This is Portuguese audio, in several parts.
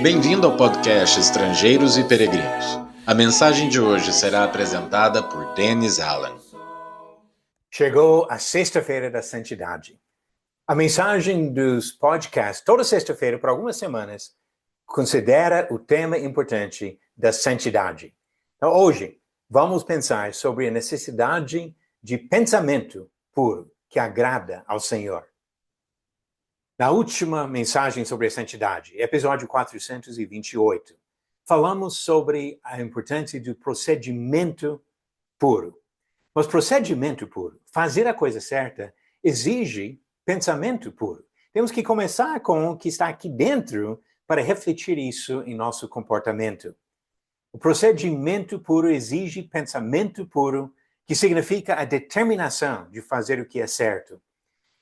Bem-vindo ao podcast Estrangeiros e Peregrinos. A mensagem de hoje será apresentada por Dennis Allen. Chegou a sexta-feira da santidade. A mensagem dos podcasts, toda sexta-feira, por algumas semanas, considera o tema importante da santidade. Então, hoje, vamos pensar sobre a necessidade de pensamento puro que agrada ao Senhor. Na última mensagem sobre a santidade, episódio 428, falamos sobre a importância do procedimento puro. Mas procedimento puro, fazer a coisa certa, exige pensamento puro. Temos que começar com o que está aqui dentro para refletir isso em nosso comportamento. O procedimento puro exige pensamento puro, que significa a determinação de fazer o que é certo.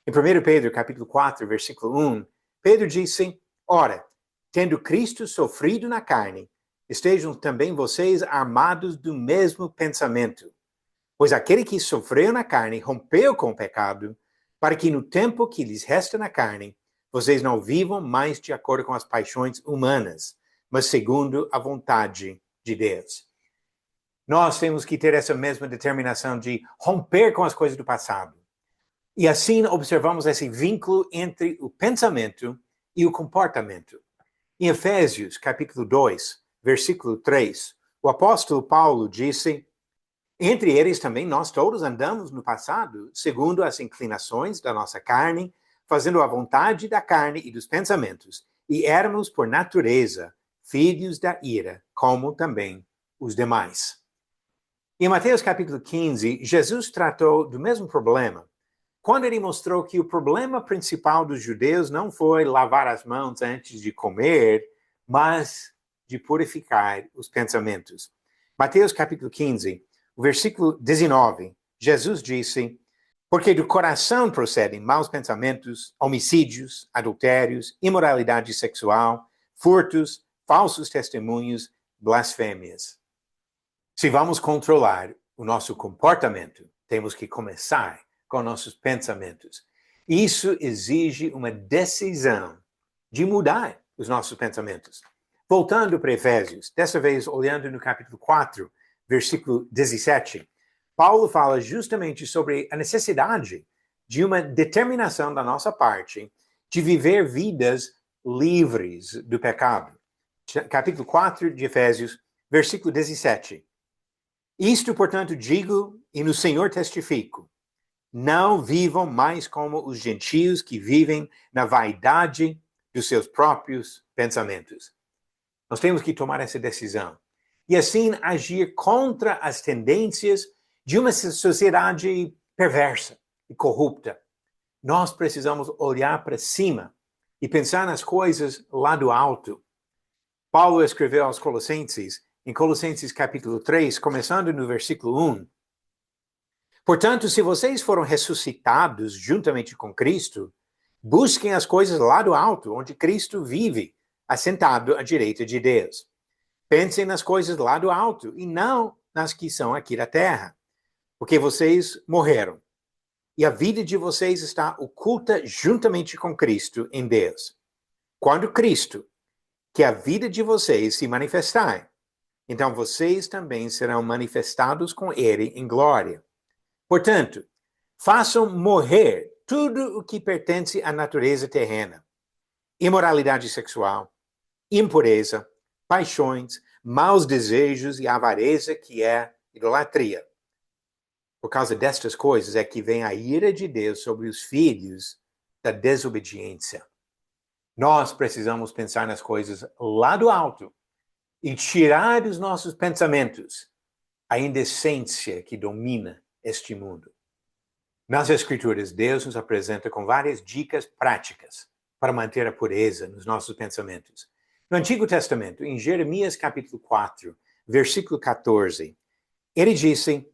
Em 1 Pedro, capítulo 4, versículo 1, Pedro disse, ora, tendo Cristo sofrido na carne, estejam também vocês armados do mesmo pensamento. Pois aquele que sofreu na carne rompeu com o pecado, para que no tempo que lhes resta na carne, vocês não vivam mais de acordo com as paixões humanas, mas segundo a vontade de Deus. Nós temos que ter essa mesma determinação de romper com as coisas do passado. E assim observamos esse vínculo entre o pensamento e o comportamento. Em Efésios, capítulo 2, versículo 3, o apóstolo Paulo disse, entre eles também nós todos andamos no passado, segundo as inclinações da nossa carne, fazendo a vontade da carne e dos pensamentos, e éramos, por natureza, filhos da ira, como também os demais. Em Mateus capítulo 15, Jesus tratou do mesmo problema, quando ele mostrou que o problema principal dos judeus não foi lavar as mãos antes de comer, mas de purificar os pensamentos. Mateus capítulo 15, o versículo 19, Jesus disse, porque do coração procedem maus pensamentos, homicídios, adultérios, imoralidade sexual, furtos, falsos testemunhos, blasfêmias. Se vamos controlar o nosso comportamento, temos que começar com nossos pensamentos. Isso exige uma decisão de mudar os nossos pensamentos. Voltando para Efésios, dessa vez olhando no capítulo 4, versículo 17, Paulo fala justamente sobre a necessidade de uma determinação da nossa parte de viver vidas livres do pecado. Capítulo 4 de Efésios, versículo 17. Isto, portanto, digo e no Senhor testifico, não vivam mais como os gentios que vivem na vaidade dos seus próprios pensamentos. Nós temos que tomar essa decisão. E assim agir contra as tendências de uma sociedade perversa e corrupta. Nós precisamos olhar para cima e pensar nas coisas lá do alto. Paulo escreveu aos Colossenses, em Colossenses capítulo 3, começando no versículo 1, portanto, se vocês foram ressuscitados juntamente com Cristo, busquem as coisas lá do alto, onde Cristo vive, assentado à direita de Deus. Pensem nas coisas lá do alto e não nas que são aqui da terra, porque vocês morreram. E a vida de vocês está oculta juntamente com Cristo em Deus. Quando Cristo, que a vida de vocês se manifestar, então vocês também serão manifestados com Ele em glória. Portanto, façam morrer tudo o que pertence à natureza terrena. Imoralidade sexual, impureza, paixões, maus desejos e avareza, que é idolatria. Por causa destas coisas é que vem a ira de Deus sobre os filhos da desobediência. Nós precisamos pensar nas coisas lá do alto e tirar dos nossos pensamentos a indecência que domina este mundo. Nas Escrituras, Deus nos apresenta com várias dicas práticas para manter a pureza nos nossos pensamentos. No Antigo Testamento, em Jeremias capítulo 4, versículo 14, ele disse,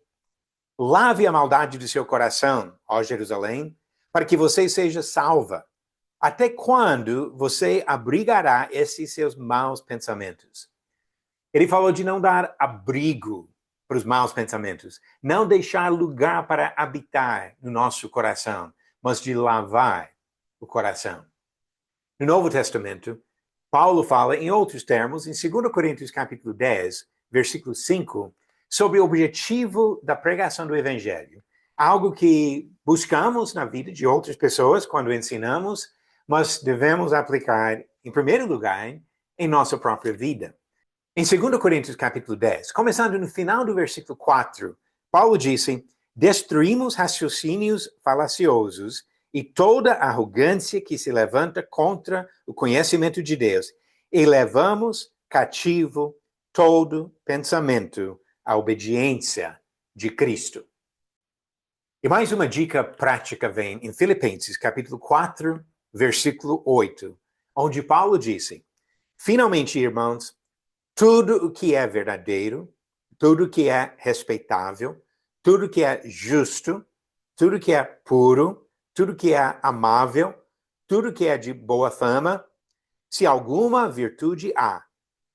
lave a maldade do seu coração, ó Jerusalém, para que você seja salva. Até quando você abrigará esses seus maus pensamentos? Ele falou de não dar abrigo para os maus pensamentos, não deixar lugar para habitar no nosso coração, mas de lavar o coração. No Novo Testamento, Paulo fala, em outros termos, em 2 Coríntios capítulo 10, versículo 5, sobre o objetivo da pregação do Evangelho. Algo que buscamos na vida de outras pessoas quando ensinamos, mas devemos aplicar, em primeiro lugar, em nossa própria vida. Em 2 Coríntios capítulo 10, começando no final do versículo 4, Paulo disse, destruímos raciocínios falaciosos e toda arrogância que se levanta contra o conhecimento de Deus, e levamos cativo todo pensamento à obediência de Cristo. E mais uma dica prática vem em Filipenses, capítulo 4, versículo 8, onde Paulo disse, finalmente, irmãos, tudo o que é verdadeiro, tudo o que é respeitável, tudo o que é justo, tudo o que é puro, tudo o que é amável, tudo o que é de boa fama, se alguma virtude há,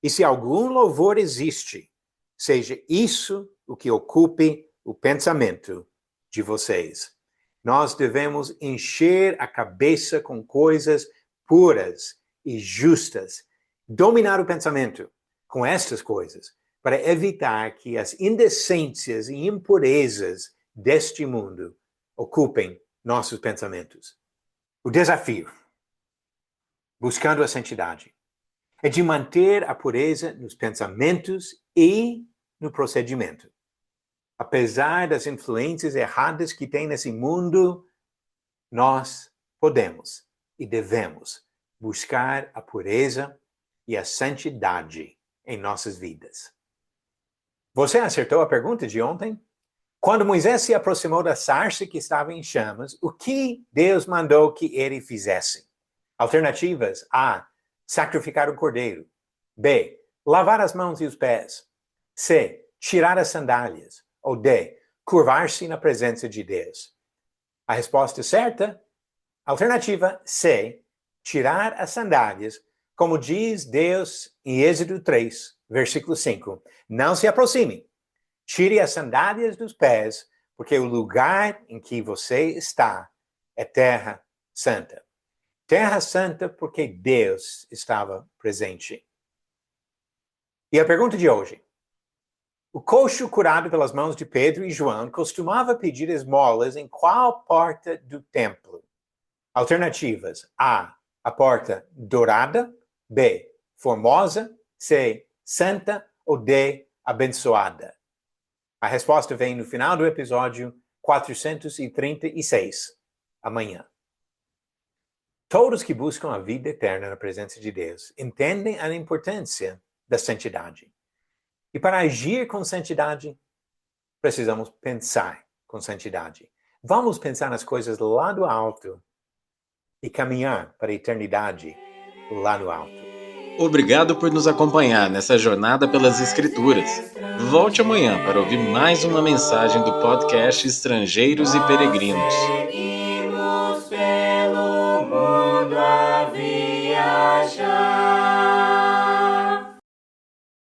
e se algum louvor existe, seja isso o que ocupe o pensamento de vocês. Nós devemos encher a cabeça com coisas puras e justas, dominar o pensamento com estas coisas, para evitar que as indecências e impurezas deste mundo ocupem nossos pensamentos. O desafio, buscando a santidade, é de manter a pureza nos pensamentos e no procedimento. Apesar das influências erradas que tem nesse mundo, nós podemos e devemos buscar a pureza e a santidade em nossas vidas. Você acertou a pergunta de ontem? Quando Moisés se aproximou da sarça que estava em chamas, o que Deus mandou que ele fizesse? Alternativas: A. Sacrificar o cordeiro. B. Lavar as mãos e os pés. C. Tirar as sandálias. Ou D. Curvar-se na presença de Deus. A resposta certa? Alternativa C. Tirar as sandálias. Como diz Deus em Êxodo 3, versículo 5, não se aproxime, tire as sandálias dos pés, porque o lugar em que você está é terra santa. Terra santa porque Deus estava presente. E a pergunta de hoje. O coxo curado pelas mãos de Pedro e João costumava pedir esmolas em qual porta do templo? Alternativas: A. A porta dourada. B. Formosa. C. Santa. Ou D. Abençoada. A resposta vem no final do episódio 436, amanhã. Todos que buscam a vida eterna na presença de Deus entendem a importância da santidade. E para agir com santidade, precisamos pensar com santidade. Vamos pensar nas coisas lá do alto e caminhar para a eternidade lá no alto. Obrigado por nos acompanhar nessa jornada pelas Escrituras. Volte amanhã para ouvir mais uma mensagem do podcast Estrangeiros e Peregrinos. Seguimos pelo mundo.